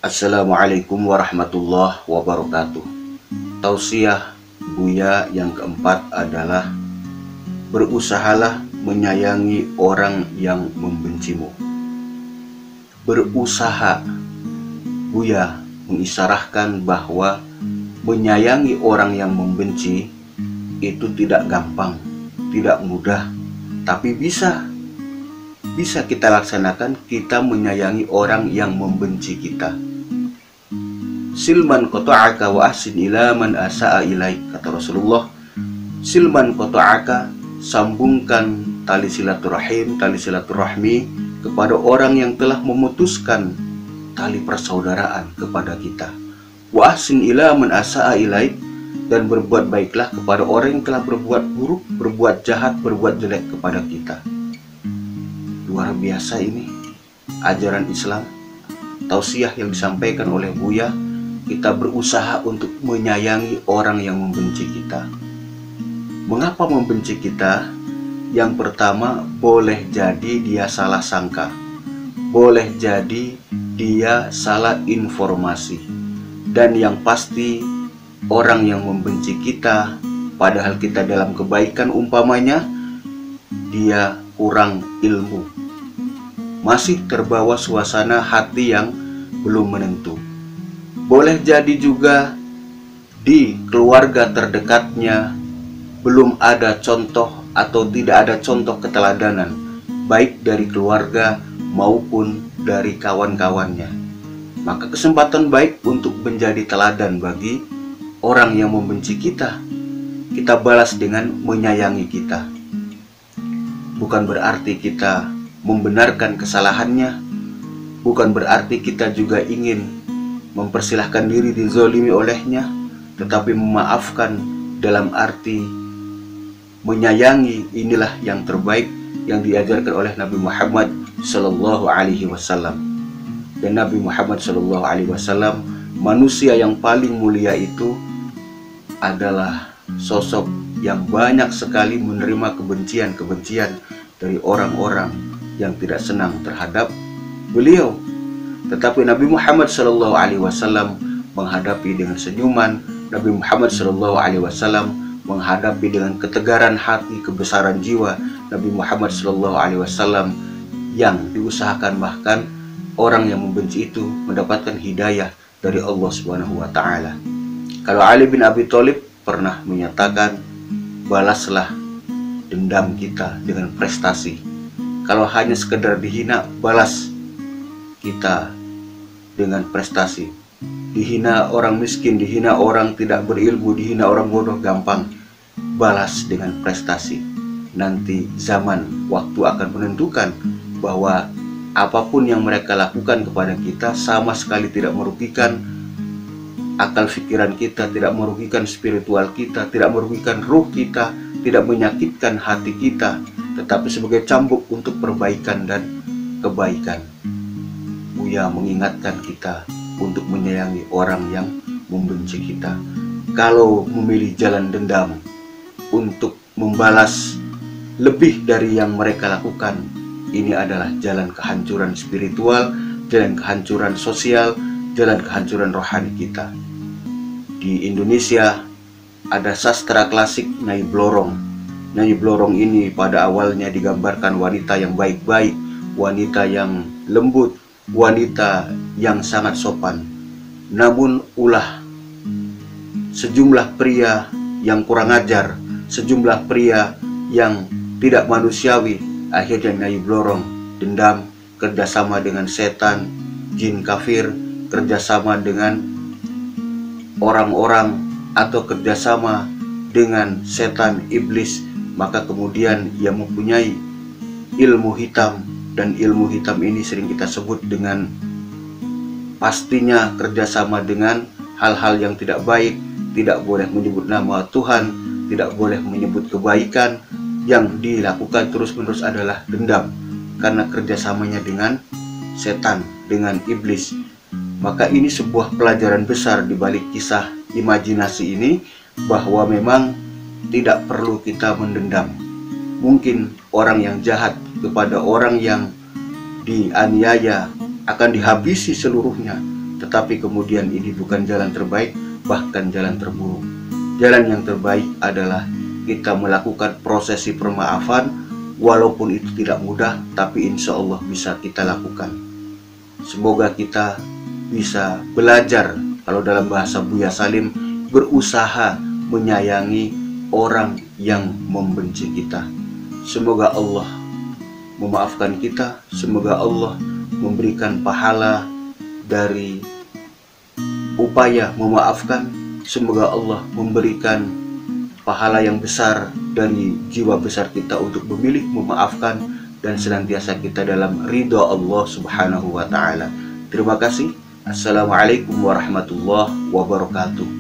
Assalamualaikum warahmatullahi wabarakatuh. Tausiah Buya yang keempat adalah berusahalah menyayangi orang yang membencimu. Berusaha, Buya mengisyaratkan bahwa menyayangi orang yang membenci itu tidak gampang, tidak mudah, tapi bisa kita laksanakan. Kita menyayangi orang yang membenci kita. Silman qata'aka wa ahsin ila man asa'a ilaik, kata Rasulullah. Silman qata'aka, sambungkan tali silaturahmi kepada orang yang telah memutuskan tali persaudaraan kepada kita. Wa ahsin ila man asa'a ilaik, dan berbuat baiklah kepada orang yang telah berbuat buruk, berbuat jahat, berbuat jelek kepada kita. Luar biasa ini ajaran Islam, tausiah yang disampaikan oleh Buya. Kita berusaha untuk menyayangi orang yang membenci kita. Mengapa membenci kita? Yang pertama, boleh jadi dia salah sangka, boleh jadi dia salah informasi, dan yang pasti orang yang membenci kita, padahal kita dalam kebaikan umpamanya, dia kurang ilmu, masih terbawa suasana hati yang belum menentu. Boleh jadi juga di keluarga terdekatnya belum ada contoh atau tidak ada contoh keteladanan, baik dari keluarga maupun dari kawan-kawannya. Maka kesempatan baik untuk menjadi teladan bagi orang yang membenci kita, kita balas dengan menyayangi kita. Bukan berarti kita membenarkan kesalahannya, bukan berarti kita juga ingin mempersilahkan diri dizolimi olehnya, tetapi memaafkan dalam arti menyayangi. Inilah yang terbaik yang diajarkan oleh Nabi Muhammad Sallallahu Alaihi Wasallam. Dan Nabi Muhammad Sallallahu Alaihi Wasallam, manusia yang paling mulia itu adalah sosok yang banyak sekali menerima kebencian dari orang-orang yang tidak senang terhadap beliau. Tetapi Nabi Muhammad Sallallahu Alaihi Wasallam menghadapi dengan senyuman. Nabi Muhammad Sallallahu Alaihi Wasallam menghadapi dengan ketegaran hati, kebesaran jiwa. Nabi Muhammad Sallallahu Alaihi Wasallam yang diusahakan bahkan orang yang membenci itu mendapatkan hidayah dari Allah Subhanahu Wa Taala. Kalau Ali bin Abi Thalib pernah menyatakan, balaslah dendam kita dengan prestasi. Kalau hanya sekedar dihina, balas kita dengan prestasi. Dihina orang miskin, dihina orang tidak berilmu, dihina orang bodoh gampang, balas dengan prestasi. Nanti zaman waktu akan menentukan bahwa apapun yang mereka lakukan kepada kita sama sekali tidak merugikan akal pikiran kita, tidak merugikan spiritual kita, tidak merugikan ruh kita, tidak menyakitkan hati kita, tetapi sebagai cambuk untuk perbaikan dan kebaikan. Buya mengingatkan kita untuk menyayangi orang yang membenci kita. Kalau memilih jalan dendam untuk membalas lebih dari yang mereka lakukan, ini adalah jalan kehancuran spiritual, jalan kehancuran sosial, jalan kehancuran rohani kita. Di Indonesia ada sastra klasik Nyai Blorong. Nyai Blorong ini pada awalnya digambarkan wanita yang baik-baik, wanita yang lembut, wanita yang sangat sopan. Namun ulah sejumlah pria yang kurang ajar, sejumlah pria yang tidak manusiawi, akhirnya Nyai Blorong dendam, kerjasama dengan setan, jin kafir, kerjasama dengan orang-orang atau kerjasama dengan setan iblis. Maka kemudian ia mempunyai ilmu hitam, dan ilmu hitam ini sering kita sebut dengan pastinya kerjasama dengan hal-hal yang tidak baik. Tidak boleh menyebut nama Tuhan, tidak boleh menyebut kebaikan. Yang dilakukan terus-menerus adalah dendam, karena kerjasamanya dengan setan, dengan iblis. Maka ini sebuah pelajaran besar di balik kisah imajinasi ini, bahwa memang tidak perlu kita mendendam. Mungkin orang yang jahat kepada orang yang dianiaya akan dihabisi seluruhnya, Tetapi kemudian ini bukan jalan terbaik, bahkan jalan terburuk. Jalan yang terbaik adalah kita melakukan prosesi permaafan, walaupun itu tidak mudah, tapi insya Allah bisa kita lakukan. Semoga kita bisa belajar, kalau dalam bahasa Buya Salim, berusaha menyayangi orang yang membenci kita. Semoga Allah memaafkan kita, semoga Allah memberikan pahala dari upaya memaafkan, semoga Allah memberikan pahala yang besar dari jiwa besar kita untuk memilih memaafkan dan senantiasa kita dalam ridha Allah Subhanahu wa Ta'ala. Terima kasih. Assalamualaikum warahmatullahi wabarakatuh.